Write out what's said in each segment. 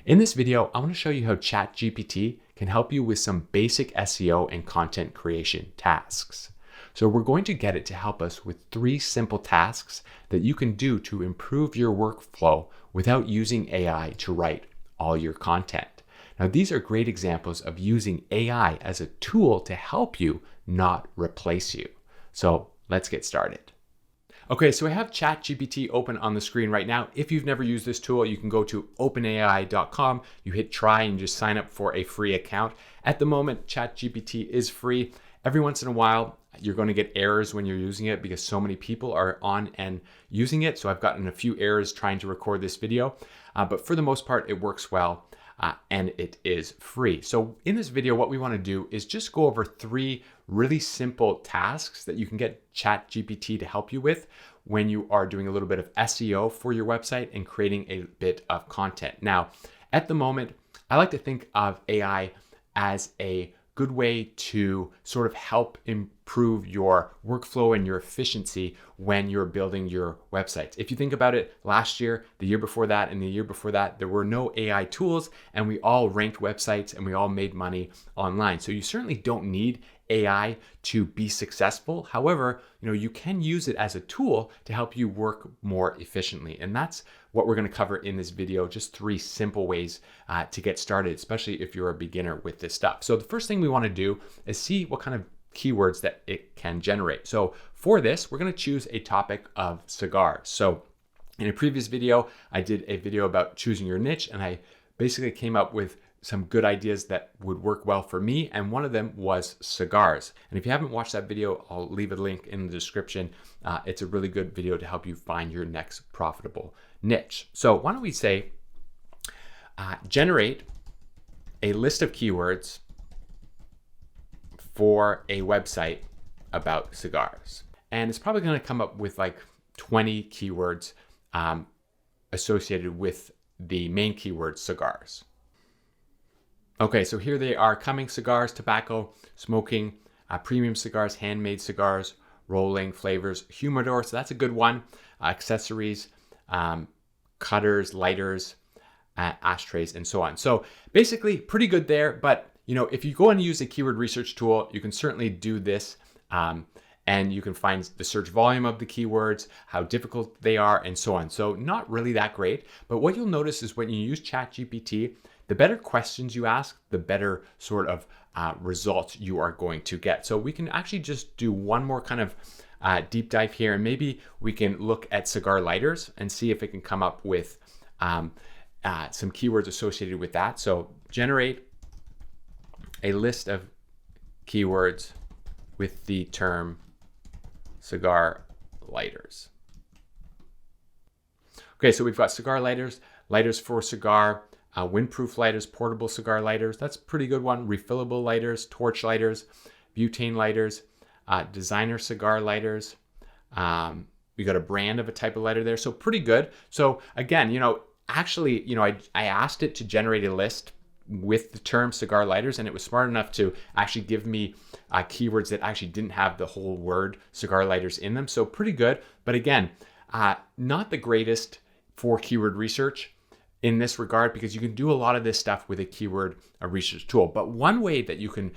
In this video, I want to show you how ChatGPT can help you with some basic SEO and content creation tasks. So we're going to get it to help us with 3 simple tasks that you can do to improve your workflow without using AI to write all your content. Now, these are great examples of using AI as a tool to help you, not replace you. So let's get started. Okay, so I have ChatGPT open on the screen right now. If you've never used this tool, you can go to openai.com, you hit try and just sign up for a free account. At the moment, ChatGPT is free. Every once in a while, you're going to get errors when you're using it because so many people are on and using it. So I've gotten a few errors trying to record this video, but for the most part, it works well. And it is free. So in this video, what we want to do is just go over 3 really simple tasks that you can get ChatGPT to help you with when you are doing a little bit of SEO for your website and creating a bit of content. Now, at the moment, I like to think of AI as a good way to sort of help improve your workflow and your efficiency when you're building your websites. If you think about it, last year, the year before that, and the year before that, there were no AI tools and we all ranked websites and we all made money online. So you certainly don't need AI to be successful. However, you can use it as a tool to help you work more efficiently. And that's what we're going to cover in this video, just 3 simple ways to get started, especially if you're a beginner with this stuff. So the first thing we want to do is see what kind of keywords that it can generate. So for this, we're going to choose a topic of cigars. So in a previous video, I did a video about choosing your niche, and I basically came up with some good ideas that would work well for me, and one of them was cigars. And if you haven't watched that video, I'll leave a link in the description. It's a really good video to help you find your next profitable niche. So why don't we say, generate a list of keywords for a website about cigars. And it's probably going to come up with like 20 keywords associated with the main keyword cigars. Okay, so here they are: coming cigars, tobacco, smoking, premium cigars, handmade cigars, rolling, flavors, humidor. So that's a good one. Accessories, cutters, lighters, ashtrays, and so on. So basically pretty good there. But if you go and use a keyword research tool, you can certainly do this. And you can find the search volume of the keywords, how difficult they are, and so on. So not really that great. But what you'll notice is when you use ChatGPT, the better questions you ask, the better sort of results you are going to get. So we can actually just do one more kind of deep dive here, and maybe we can look at cigar lighters and see if it can come up with some keywords associated with that. So generate a list of keywords with the term cigar lighters. Okay, so we've got cigar lighters, lighters for cigar, windproof lighters, portable cigar lighters. That's a pretty good one. Refillable lighters, torch lighters, butane lighters, designer cigar lighters. We got a brand of a type of lighter there. So pretty good. So again, I asked it to generate a list with the term cigar lighters, and it was smart enough to actually give me keywords that actually didn't have the whole word cigar lighters in them. So pretty good. But again, not the greatest for keyword research in this regard, because you can do a lot of this stuff with a keyword research tool. But one way that you can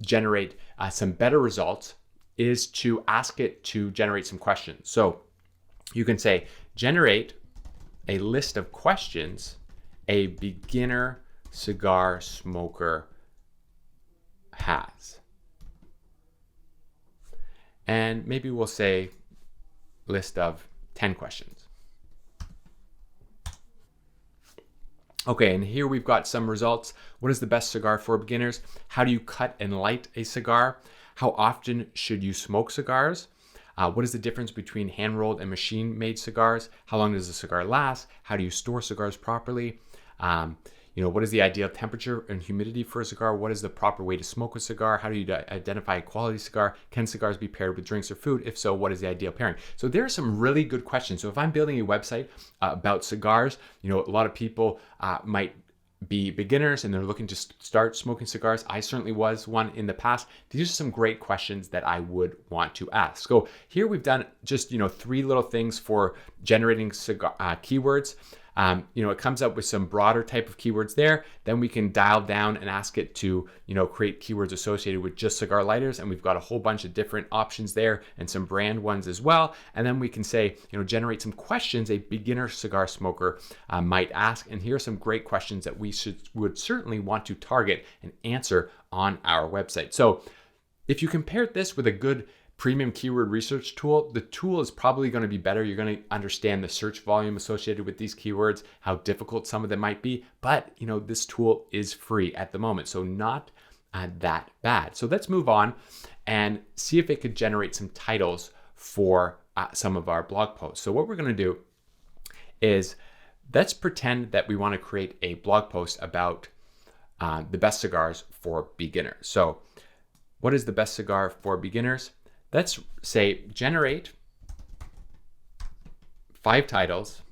generate some better results is to ask it to generate some questions. So you can say, generate a list of questions a beginner cigar smoker has. And maybe we'll say list of 10 questions. Okay, and here we've got some results. What is the best cigar for beginners? How do you cut and light a cigar? How often should you smoke cigars? What is the difference between hand-rolled and machine-made cigars? How long does a cigar last? How do you store cigars properly? What is the ideal temperature and humidity for a cigar? What is the proper way to smoke a cigar? How do you identify a quality cigar? Can cigars be paired with drinks or food? If so, what is the ideal pairing? So there are some really good questions. So if I'm building a website about cigars, a lot of people might be beginners and they're looking to start smoking cigars. I certainly was one in the past. These are some great questions that I would want to ask. So here we've done just 3 little things for generating cigar keywords. It comes up with some broader type of keywords there. Then we can dial down and ask it to, create keywords associated with just cigar lighters. And we've got a whole bunch of different options there and some brand ones as well. And then we can say, generate some questions a beginner cigar smoker might ask. And here are some great questions that we would certainly want to target and answer on our website. So if you compare this with a good premium keyword research tool, the tool is probably going to be better. You're going to understand the search volume associated with these keywords, how difficult some of them might be. But, this tool is free at the moment, so not that bad. So let's move on and see if it could generate some titles for some of our blog posts. So what we're going to do is let's pretend that we want to create a blog post about the best cigars for beginners. So what is the best cigar for beginners? Let's say generate 5 titles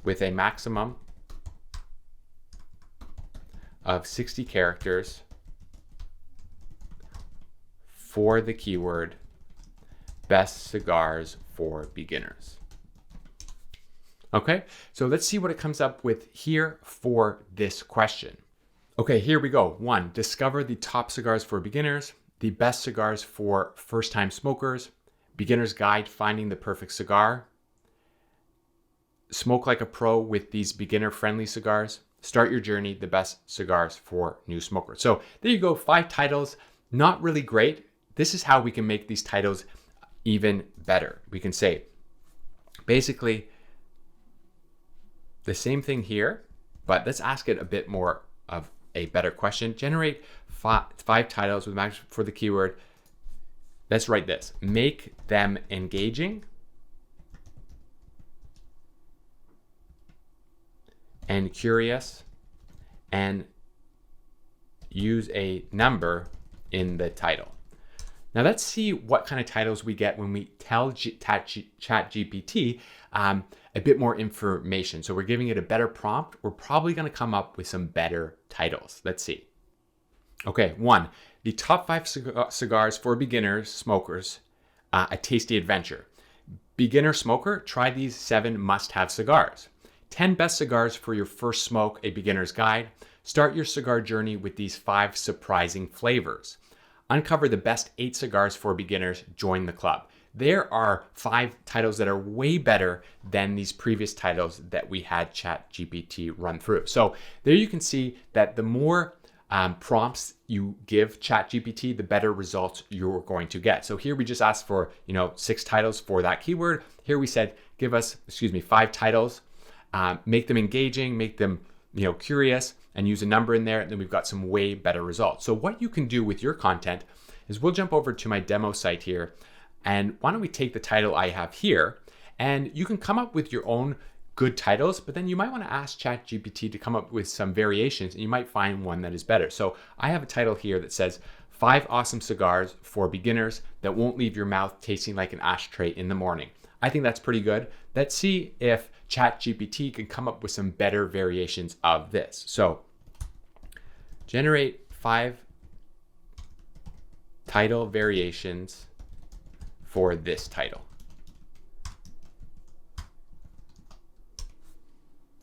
with a maximum of 60 characters for the keyword best cigars for beginners. Okay, so let's see what it comes up with here for this question. Okay, here we go. 1, discover the top cigars for beginners, the best cigars for first-time smokers, beginner's guide finding the perfect cigar, smoke like a pro with these beginner-friendly cigars, start your journey, the best cigars for new smokers. So there you go, 5 titles, not really great. This is how we can make these titles even better. We can say basically the same thing here, but let's ask it a bit more of a better question. Generate 5 titles with max for the keyword. Let's write this. Make them engaging and curious and use a number in the title. Now let's see what kind of titles we get when we tell ChatGPT a bit more information. So we're giving it a better prompt. We're probably going to come up with some better titles. Let's see. Okay, 1, the top 5 cigars for beginners, smokers, a tasty adventure. Beginner smoker, try these 7 must-have cigars. 10 best cigars for your first smoke, a beginner's guide. Start your cigar journey with these 5 surprising flavors. Uncover the best 8 cigars for beginners, join the club. There are 5 titles that are way better than these previous titles that we had ChatGPT run through. So there you can see that the more prompts you give ChatGPT, the better results you're going to get. So here we just asked for 6 titles for that keyword. Here we said give us 5 titles, make them engaging, make them curious, and use a number in there. And then we've got some way better results. So what you can do with your content is we'll jump over to my demo site here, and why don't we take the title I have here, and you can come up with your own good titles, but then you might want to ask ChatGPT to come up with some variations, and you might find one that is better. So I have a title here that says 5 awesome cigars for beginners that won't leave your mouth tasting like an ashtray in the morning. I think that's pretty good. Let's see if ChatGPT can come up with some better variations of this. So generate 5 title variations for this title.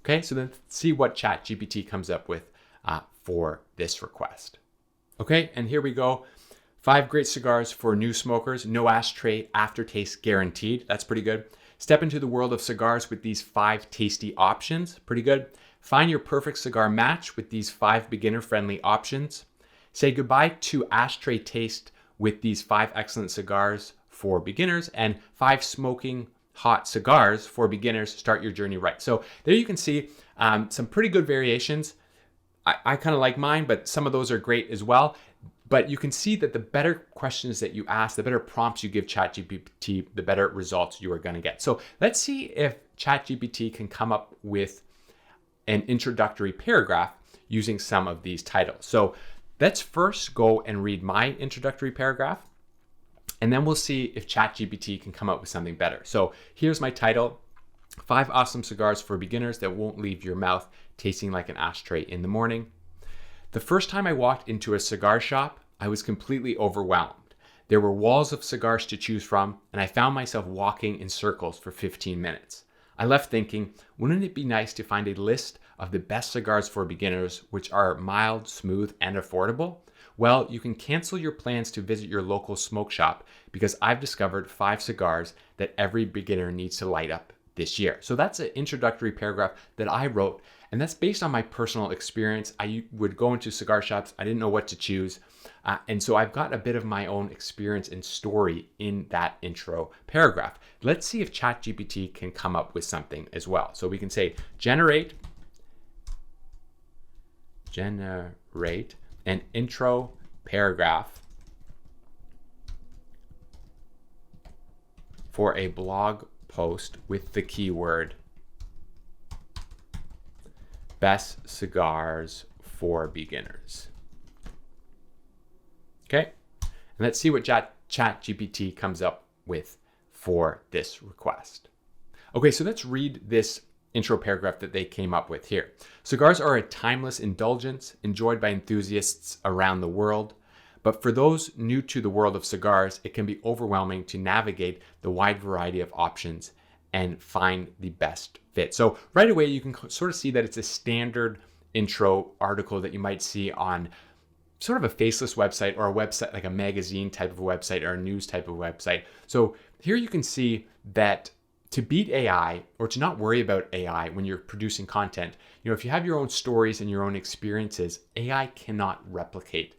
Okay, so then let's see what ChatGPT comes up with for this request. Okay, and here we go. 5 great cigars for new smokers, no ashtray aftertaste guaranteed. That's pretty good. Step into the world of cigars with these 5 tasty options. Pretty good. Find your perfect cigar match with these 5 beginner-friendly options. Say goodbye to ashtray taste with these 5 excellent cigars for beginners and 5 smoking hot cigars for beginners. Start your journey right. So there you can see some pretty good variations. I kind of like mine, but some of those are great as well. But you can see that the better questions that you ask, the better prompts you give ChatGPT, the better results you are going to get. So let's see if ChatGPT can come up with an introductory paragraph using some of these titles. So let's first go and read my introductory paragraph, and then we'll see if ChatGPT can come up with something better. So here's my title: 5 awesome cigars for beginners that won't leave your mouth tasting like an ashtray in the morning. The first time I walked into a cigar shop, I was completely overwhelmed. There were walls of cigars to choose from, and I found myself walking in circles for 15 minutes. I left thinking, wouldn't it be nice to find a list of the best cigars for beginners, which are mild, smooth, and affordable? Well, you can cancel your plans to visit your local smoke shop because I've discovered 5 cigars that every beginner needs to light up this year. So that's an introductory paragraph that I wrote, and that's based on my personal experience. I would go into cigar shops, I didn't know what to choose. And so I've got a bit of my own experience and story in that intro paragraph. Let's see if ChatGPT can come up with something as well. So we can say, generate an intro paragraph for a blog post with the keyword best cigars for beginners. Okay, and let's see what ChatGPT comes up with for this request. Okay, so let's read this intro paragraph that they came up with here. Cigars are a timeless indulgence enjoyed by enthusiasts around the world. But for those new to the world of cigars, it can be overwhelming to navigate the wide variety of options and find the best fit. So right away, you can sort of see that it's a standard intro article that you might see on sort of a faceless website or a website like a magazine type of website or a news type of website. So here you can see that to beat AI or to not worry about AI when you're producing content, if you have your own stories and your own experiences, AI cannot replicate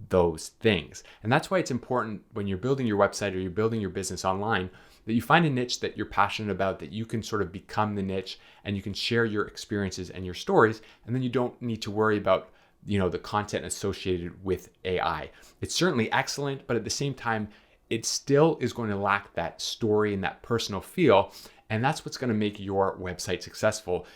those things. And that's why it's important when you're building your website or you're building your business online that you find a niche that you're passionate about, that you can sort of become the niche and you can share your experiences and your stories. And then you don't need to worry about the content associated with AI. It's certainly excellent, but at the same time, it still is going to lack that story and that personal feel. And that's what's going to make your website successful.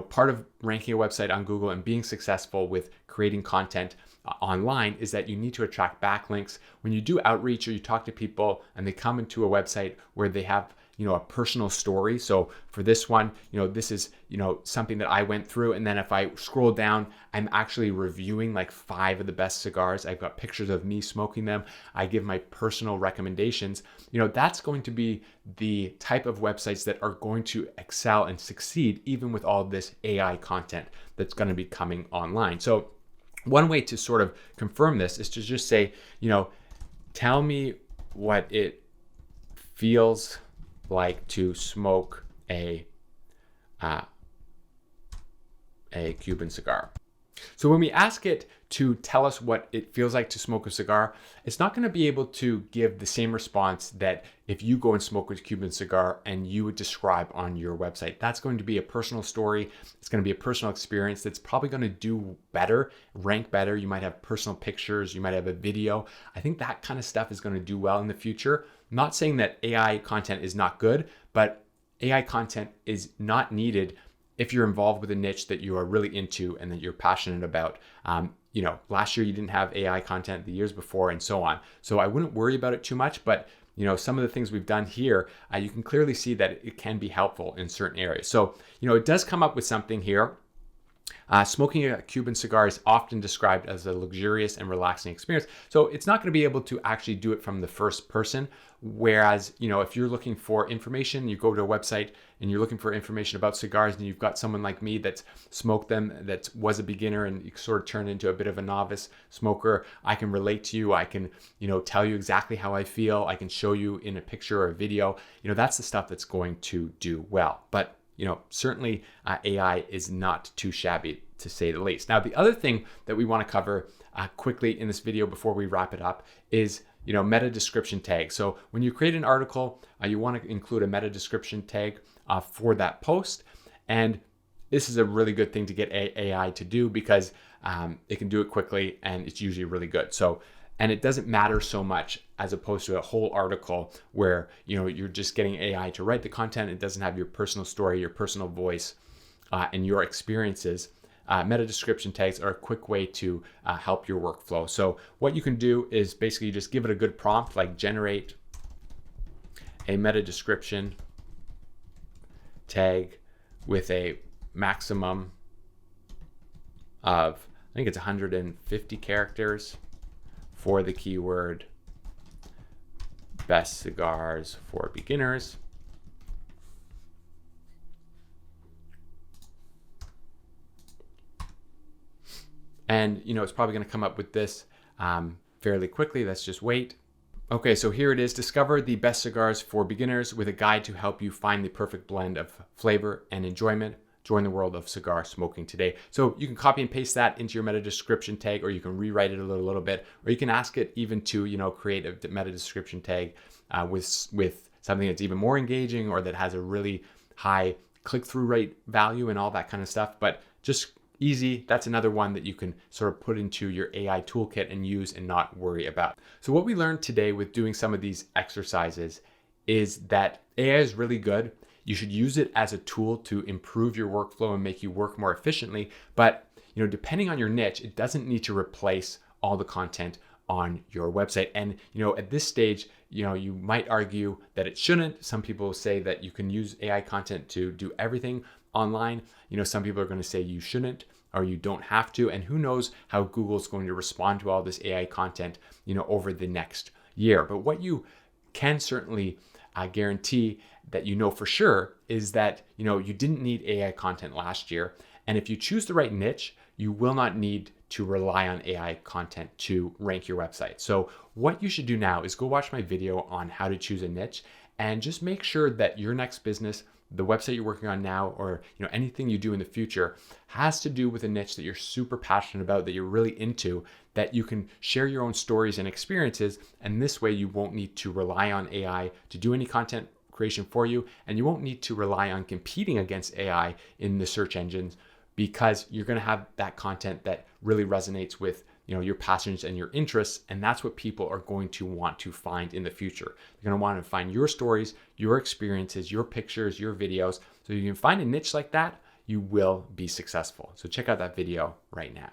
Part of ranking a website on Google and being successful with creating content online is that you need to attract backlinks. When you do outreach or you talk to people and they come into a website where they have a personal story. So for this one, this is, something that I went through. And then if I scroll down, I'm actually reviewing like 5 of the best cigars. I've got pictures of me smoking them. I give my personal recommendations. That's going to be the type of websites that are going to excel and succeed, even with all this AI content that's going to be coming online. So one way to sort of confirm this is to just say, tell me what it feels like to smoke a Cuban cigar. So when we ask it to tell us what it feels like to smoke a cigar, it's not going to be able to give the same response that if you go and smoke a Cuban cigar and you would describe on your website. That's going to be a personal story. It's going to be a personal experience that's probably going to do better, rank better. You might have personal pictures. You might have a video. I think that kind of stuff is going to do well in the future. I'm not saying that AI content is not good, but AI content is not needed if you're involved with a niche that you are really into and that you're passionate about. Last year you didn't have AI content, the years before, and so on. So I wouldn't worry about it too much, but some of the things we've done here, you can clearly see that it can be helpful in certain areas. So, it does come up with something here. Smoking a Cuban cigar is often described as a luxurious and relaxing experience. So it's not going to be able to actually do it from the first person. Whereas, if you're looking for information, you go to a website and you're looking for information about cigars and you've got someone like me that's smoked them, that was a beginner and you sort of turned into a bit of a novice smoker, I can relate to you. I can, tell you exactly how I feel. I can show you in a picture or a video. That's the stuff that's going to do well. But certainly AI is not too shabby, to say the least. Now, the other thing that we want to cover quickly in this video before we wrap it up is, meta description tags. So when you create an article, you want to include a meta description tag for that post. And this is a really good thing to get AI to do because it can do it quickly and it's usually really good. And it doesn't matter so much as opposed to a whole article where, you're just getting AI to write the content. It doesn't have your personal story, your personal voice, and your experiences. Meta description tags are a quick way to help your workflow. So what you can do is basically just give it a good prompt, like generate a meta description tag with a maximum of, I think it's 150 characters. For the keyword best cigars for beginners. And it's probably going to come up with this fairly quickly. Let's just wait. Okay, so here it is. Discover the best cigars for beginners with a guide to help you find the perfect blend of flavor and enjoyment. Join the world of cigar smoking today. So you can copy and paste that into your meta description tag, or you can rewrite it a little bit, or you can ask it even to create a meta description tag with something that's even more engaging or that has a really high click-through rate value and all that kind of stuff. But just easy. That's another one that you can sort of put into your AI toolkit and use and not worry about. So what we learned today with doing some of these exercises is that AI is really good. You should use it as a tool to improve your workflow and make you work more efficiently. But depending on your niche, it doesn't need to replace all the content on your website. And at this stage, you might argue that it shouldn't. Some people say that you can use AI content to do everything online. Some people are going to say you shouldn't, or you don't have to. And who knows how Google's going to respond to all this AI content, over the next year. But what you can certainly guarantee that for sure is that you didn't need AI content last year. And if you choose the right niche, you will not need to rely on AI content to rank your website. So what you should do now is go watch my video on how to choose a niche, and just make sure that your next business, the website you're working on now, or anything you do in the future, has to do with a niche that you're super passionate about, that you're really into, that you can share your own stories and experiences. And this way you won't need to rely on AI to do any content creation for you, and you won't need to rely on competing against AI in the search engines, because you're going to have that content that really resonates with your passions and your interests. And that's what people are going to want to find in the future. They're going to want to find your stories, your experiences, your pictures, your videos. So you can find a niche like that, you will be successful. So check out that video right now.